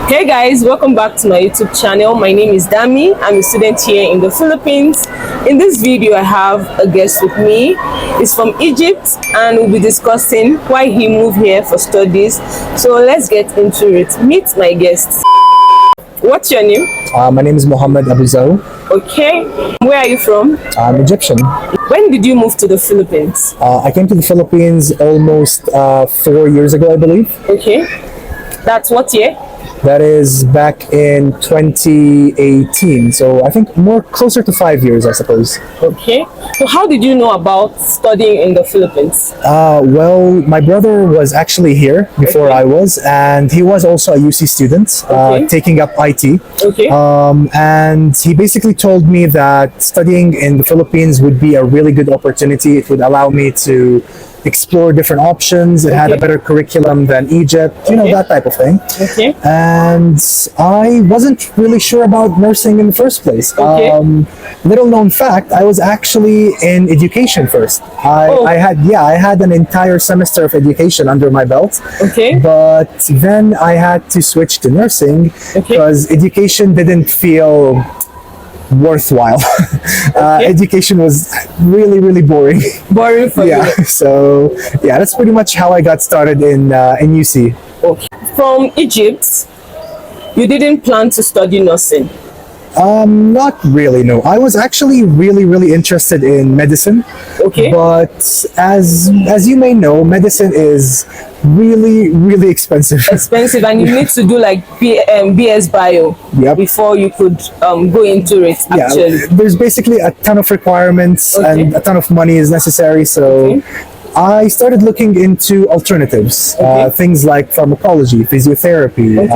Hey guys, welcome back to my YouTube channel. My name is Dami. I'm a student here in the Philippines. In this video, I have a guest with me. He's from Egypt and we'll be discussing why he moved here for studies. So let's get into it. Meet my guest. What's your name? My name is Mohammed Abuzau. Okay. Where are you from? I'm Egyptian. When did you move to the Philippines? I came to the Philippines almost 4 years ago, I believe. Okay. That's what year? That is back in 2018. So I think more closer to 5 years, I suppose. Okay. So how did you know about studying in the Philippines? Well, my brother was actually here before I was, and he was also a UC student taking up IT. Okay. And he basically told me that studying in the Philippines would be a really good opportunity. It would allow me to explore different options. It had a better curriculum than Egypt, you know, that type of thing. Okay. And I wasn't really sure about nursing in the first place. Okay. Little known fact, I was actually in education first. I had an entire semester of education under my belt. Okay. But then I had to switch to nursing because education didn't feel worthwhile. Education was really boring. Boring for you. So that's pretty much how I got started in UC. Okay. From Egypt, you didn't plan to study nursing? Not really, no. I was actually really interested in medicine. Okay. But as you may know, medicine is really expensive. Expensive, and you need to do like BS Bio before you could go into it, actually. Yeah, there's basically a ton of requirements and a ton of money is necessary, so I started looking into alternatives, things like pharmacology, physiotherapy,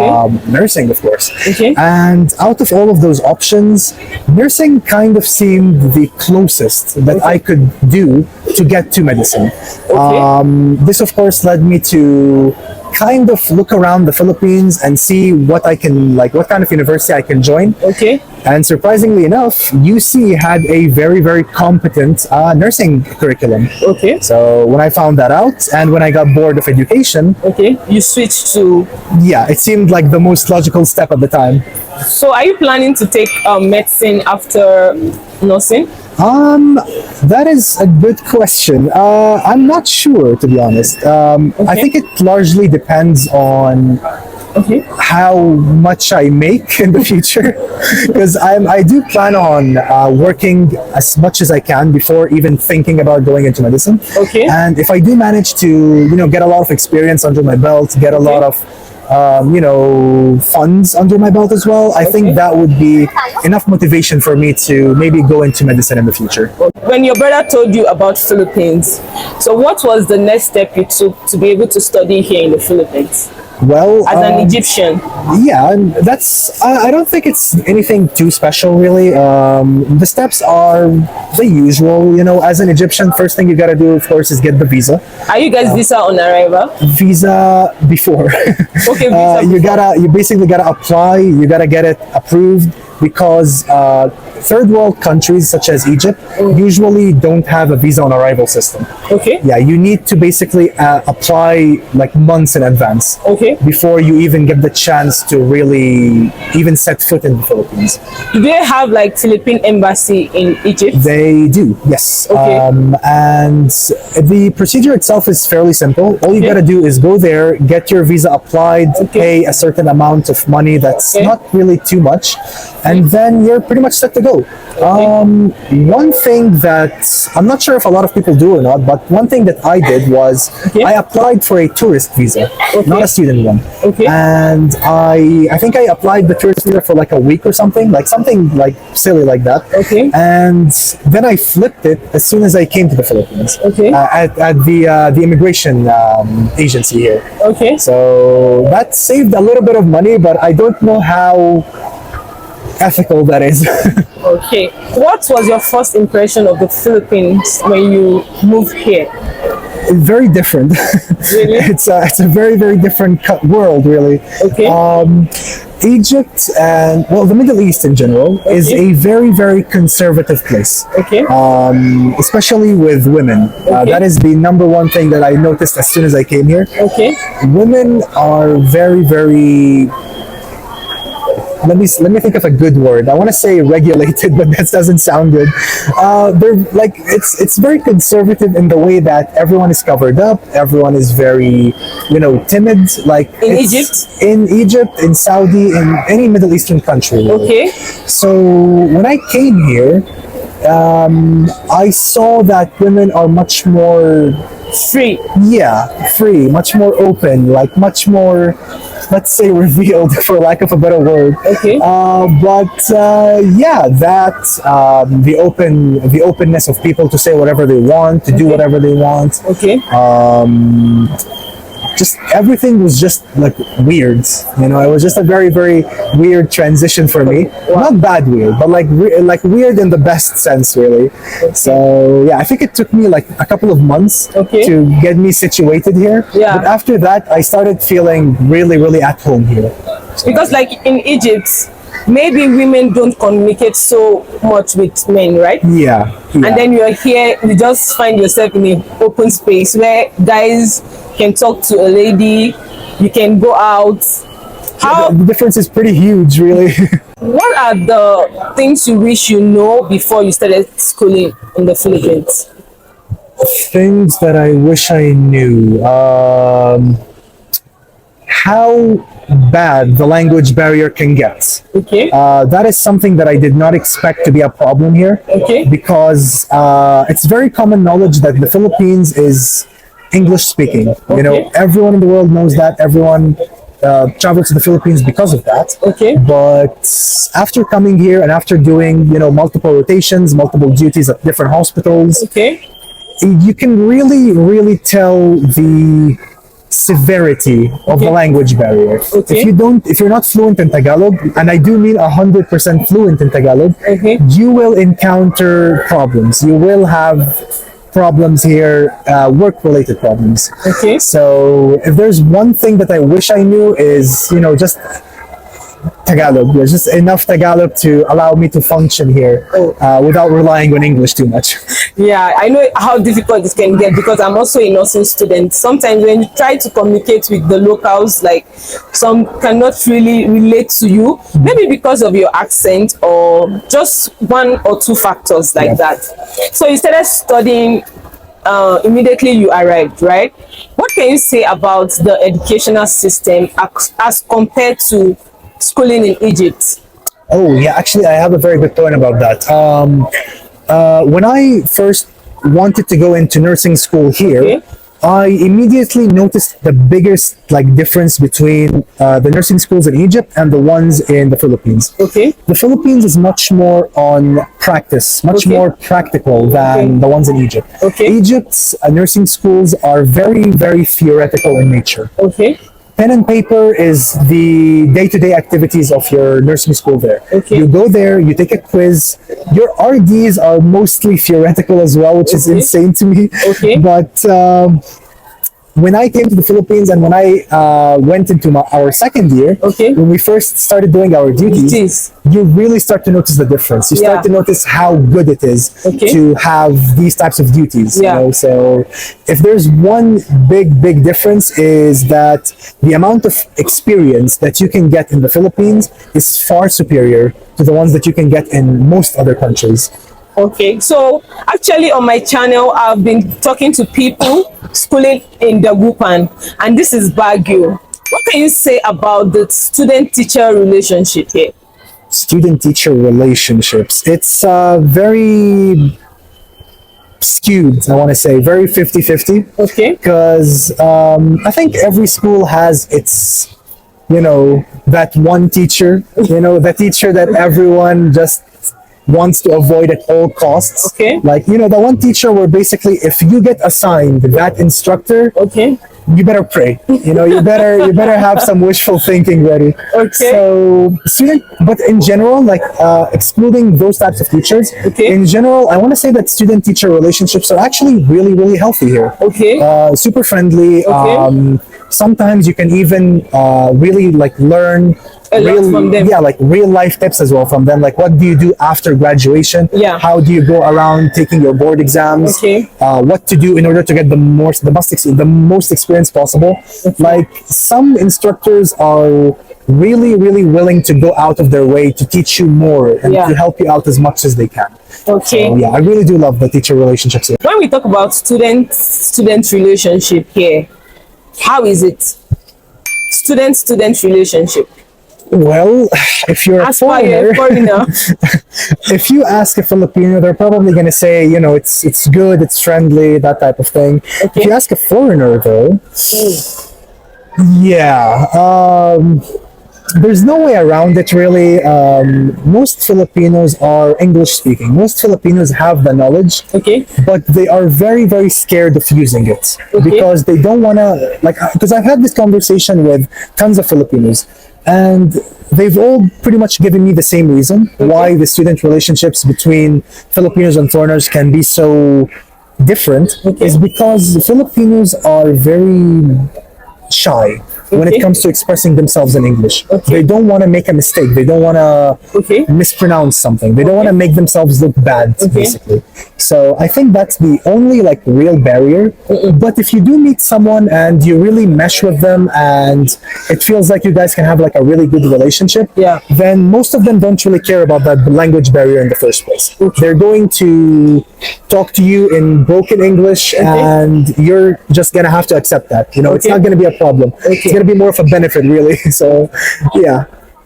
nursing, of course. And out of all of those options, nursing kind of seemed the closest that I could do to get to medicine. This, of course, led me to kind of look around the Philippines and see what I can, like, what kind of university I can join. And surprisingly enough, UC had a very competent nursing curriculum. So when I found that out and when I got bored of education, you switched to... Yeah, it seemed like the most logical step at the time. So are you planning to take medicine after nursing? That is a good question. I'm not sure, to be honest. I think it largely depends on how much I make in the future, because I do plan on working as much as I can before even thinking about going into medicine. And if I do manage to, you know, get a lot of experience under my belt, get a lot of you know, funds under my belt as well, I think that would be enough motivation for me to maybe go into medicine in the future. When your brother told you about Philippines, so what was the next step you took to be able to study here in the Philippines? Well, as an Egyptian, yeah, that's I don't think it's anything too special, really. The steps are the usual, you know. As an Egyptian, first thing you gotta do, of course, is get the visa. Are you guys visa on arrival? Visa before. Visa before. You basically gotta apply. You gotta get it approved, because third world countries such as Egypt usually don't have a visa on arrival system. Yeah, you need to basically apply like months in advance before you even get the chance to really even set foot in the Philippines. Do they have like Philippine embassy in Egypt? They do, yes. And the procedure itself is fairly simple. All you gotta do is go there, get your visa applied, pay a certain amount of money that's not really too much, and then you're pretty much set to go. One thing that I'm not sure if a lot of people do or not, but one thing that I did was I applied for a tourist visa, not a student one. And I think I applied the tourist visa for like a week or something like silly like that. And then I flipped it as soon as I came to the Philippines at the immigration agency here. So that saved a little bit of money, but I don't know how ethical that is. What was your first impression of the Philippines when you moved here? Very different. Really? It's a very different world, really. Egypt and, well, the Middle East in general is a very conservative place. Especially with women. That is the number one thing that I noticed as soon as I came here. Women are very let me think of a good word. I want to say regulated, but that doesn't sound good. They're like it's very conservative in the way that everyone is covered up. Everyone is very, timid. Like in Egypt, in Saudi, in any Middle Eastern country. Really. Okay. So when I came here, I saw that women are much more Free. yeah, free, much more open, like much more, let's say, revealed, for lack of a better word. Okay. Yeah, that the openness of people to say whatever they want, to do whatever they want. Okay. Just everything was just like weird. It was just a very, very weird transition for me. Not bad weird, but like like weird in the best sense, really. So yeah, I think it took me like a couple of months to get me situated here. Yeah. But after that, I started feeling really, really at home here. Because like in Egypt, maybe women don't communicate so much with men, right? Yeah. And then you're here, you just find yourself in an open space where guys can talk to a lady, you can go out. How The difference is pretty huge, really. what are the things you wish you know before you started schooling in the Philippines? Things that I wish I knew. How bad the language barrier can get. Okay. That is something that I did not expect to be a problem here. Okay. Because it's very common knowledge that the Philippines is English speaking. Everyone in the world knows that. Everyone travels to the Philippines because of that. Okay. But after coming here and after doing, multiple rotations, multiple duties at different hospitals, Okay. you can really, really tell the severity of the language barrier. Okay. If you're not fluent in Tagalog, and I do mean 100% fluent in Tagalog, you will encounter problems. You will have problems here, work-related problems. Okay. So if there's one thing that I wish I knew is, just Tagalog. There's just enough Tagalog to allow me to function here without relying on English too much. Yeah, I know how difficult this can get because I'm also a nursing student. Sometimes when you try to communicate with the locals, like some cannot really relate to you, maybe because of your accent or just one or two factors like that. So you started studying immediately you arrived, right? What can you say about the educational system as compared to schooling in Egypt? Oh yeah, actually I have a very good point about that. When I first wanted to go into nursing school here, I immediately noticed the biggest difference between the nursing schools in Egypt and the ones in the Philippines. Okay. The Philippines is much more on practice, much more practical than the ones in Egypt. Okay. Egypt's nursing schools are very, very theoretical in nature. Okay. Pen and paper is the day-to-day activities of your nursing school there. Okay. You go there, you take a quiz. Your RDs are mostly theoretical as well, which is insane to me. Okay. But when I came to the Philippines and when I went into our second year, when we first started doing our duties, you really start to notice the difference. You start to notice how good it is to have these types of duties. So if there's one big difference is that the amount of experience that you can get in the Philippines is far superior to the ones that you can get in most other countries. Okay, so actually on my channel, I've been talking to people schooling in Dagupan, and this is Baguio. What can you say about the student-teacher relationship here? Student-teacher relationships. It's very skewed, I want to say, very 50-50. Okay. Because I think every school has its, that one teacher, the teacher that everyone just wants to avoid at all costs. Okay. Like, the one teacher where basically if you get assigned that instructor, you better pray. You better have some wishful thinking ready. Okay. So but in general, excluding those types of teachers, in general, I want to say that student-teacher relationships are actually really, really healthy here. Okay. Super friendly. Sometimes you can even really learn a lot from them. Yeah, like real life tips as well from them. Like, what do you do after graduation? Yeah. How do you go around taking your board exams? Okay. What to do in order to get the most experience possible. Okay. Like, some instructors are really willing to go out of their way to teach you more and Yeah. to help you out as much as they can. Okay. So yeah, I really do love the teacher relationships here. When we talk about student relationship here, how is it? Student relationship. Well, if you're a As per a foreigner, foreigner. if you ask a Filipino, they're probably going to say, you know, it's good, it's friendly, that type of thing. Okay. If you ask a foreigner, though, yeah, there's no way around it, really. Most Filipinos are English speaking. Most Filipinos have the knowledge, Okay. but they are very scared of using it because they don't want to, like, because I've had this conversation with tons of Filipinos, and they've all pretty much given me the same reason why the student relationships between Filipinos and foreigners can be so different is because Filipinos are very shy when Okay. it comes to expressing themselves in English. Okay. They don't want to make a mistake. They don't want to Okay. mispronounce something. They don't want to make themselves look bad, basically. So I think that's the only like real barrier. But if you do meet someone and you really mesh with them and it feels like you guys can have like a really good relationship, Yeah. then most of them don't really care about that language barrier in the first place. They're going to talk to you in broken English and you're just gonna have to accept that. You know, it's Okay. not gonna be a problem. It's gonna be more of a benefit, really. So yeah.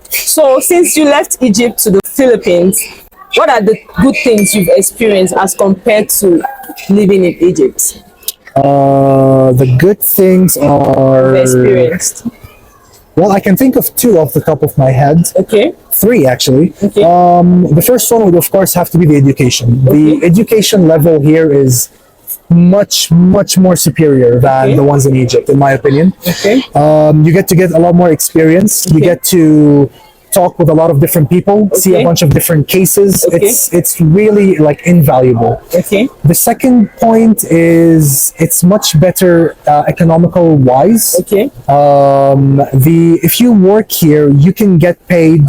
So since you left Egypt to the Philippines, what are the good things you've experienced as compared to living in Egypt? The good things are, You've experienced. well, I can think of two off the top of my head. Okay. Three, actually. Okay. The first one would, of course, have to be the education. The education level here is much more superior than Okay. the ones in Egypt, in my opinion. Okay. You get a lot more experience. You get to talk with a lot of different people, see a Okay. bunch of different cases. Okay. It's really like invaluable. Okay. The second point is it's much better economical wise. Okay. If you work here, you can get paid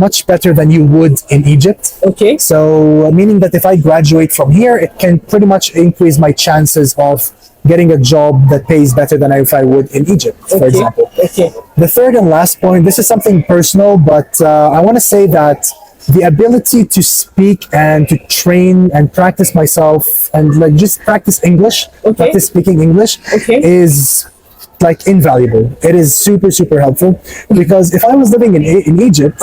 much better than you would in Egypt. Okay. So, meaning that if I graduate from here, it can pretty much increase my chances of getting a job that pays better than if I would in Egypt, for example. Okay. The third and last point, this is something personal, but I want to say that the ability to speak and to train and practice myself and like just practice English, practice speaking English is like invaluable. It is super helpful because if I was living in Egypt,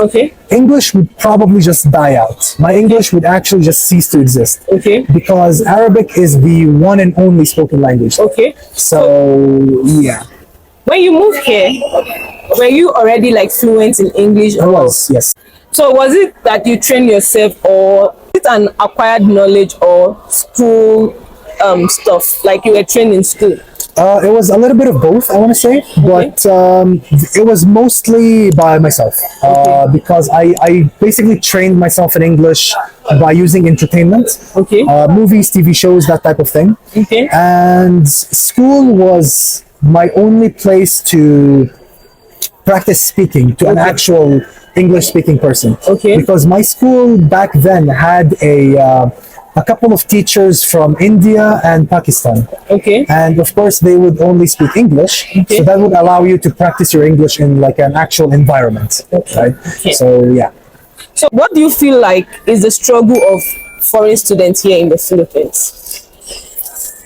English would probably just die out. My English would actually just cease to exist. Because Arabic is the one and only spoken language. So yeah. When you moved here, were you already like fluent in English? I was, yes. So was it that you trained yourself, or is it an acquired knowledge or school stuff, like you were trained in school? It was a little bit of both, I want to say, but it was mostly by myself because I basically trained myself in English by using entertainment, movies, TV shows, that type of thing. And school was my only place to practice speaking to an actual English-speaking person. Because my school back then had a couple of teachers from India and Pakistan. And of course, they would only speak English. So that would allow you to practice your English in like an actual environment. Right? So yeah. So what do you feel like is the struggle of foreign students here in the Philippines?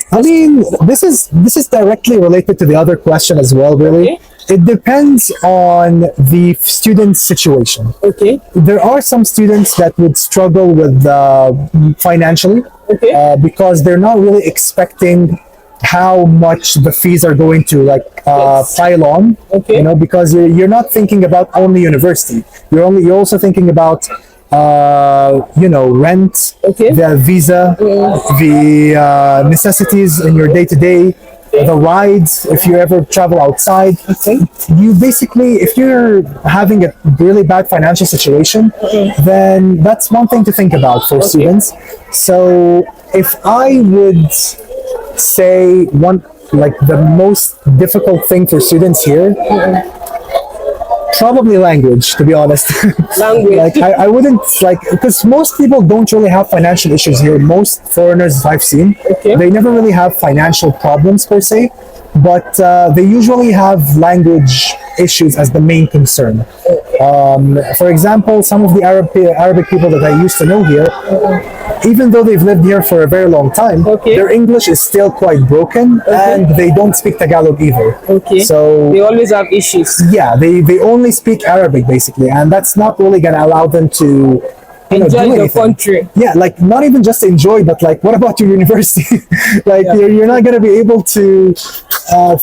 I mean, this is directly related to the other question as well, really. It depends on the student's situation. There are some students that would struggle with financially because they're not really expecting how much the fees are going to like pile on. You know, because you're not thinking about only university. You're also thinking about you know, rent, the visa, the necessities in your day-to-day, the rides, if you ever travel outside. You basically, if you're having a really bad financial situation, then that's one thing to think about for students. So if I would say like the most difficult thing for students here Probably language, to be honest. Language. Like I wouldn't like, because most people don't really have financial issues here. Most foreigners I've seen, Okay. they never really have financial problems per se, but they usually have language issues as the main concern. For example, some of the Arabic people that I used to know here, even though they've lived here for a very long time, Okay. their English is still quite broken, and they don't speak Tagalog either. Okay. So They always have issues. yeah, they only speak Arabic basically, and that's not really gonna allow them to Enjoy do the anything. country. Yeah, like not even just enjoy, but like, what about your university? Like Yeah. you're not gonna be able to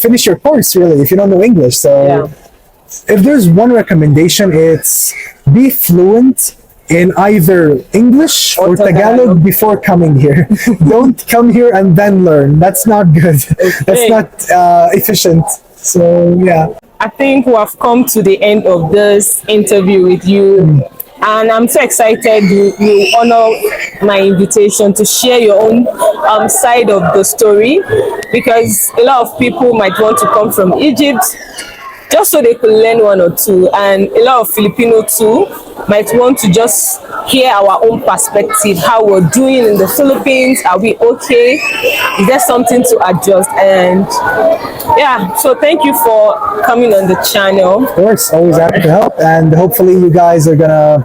finish your course really if you don't know English. So Yeah. if there's one recommendation, it's be fluent in either English or Tagalog before coming here. Don't come here and then learn. That's not good. That's not efficient. So yeah. I think we have come to the end of this interview with you. And I'm so excited you honor my invitation to share your own side of the story, because a lot of people might want to come from Egypt just so they could learn one or two, and a lot of Filipino too might want to just hear our own perspective, how we're doing in the Philippines. Are we okay? Is there something to adjust? And yeah, so thank you for coming on the channel. Of course, always happy to help, and hopefully you guys are gonna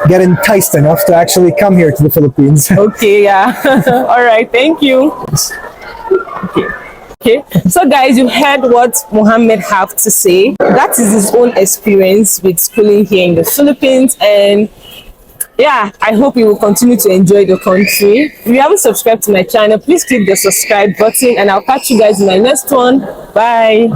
get enticed enough to actually come here to the Philippines. Okay, yeah. All right, thank you. Okay. Okay, so guys, you heard what Mohammed have to say. That is his own experience with schooling here in the Philippines, and yeah, I hope you will continue to enjoy the country. If you haven't subscribed to my channel, please click the subscribe button, and I'll catch you guys in my next one. Bye.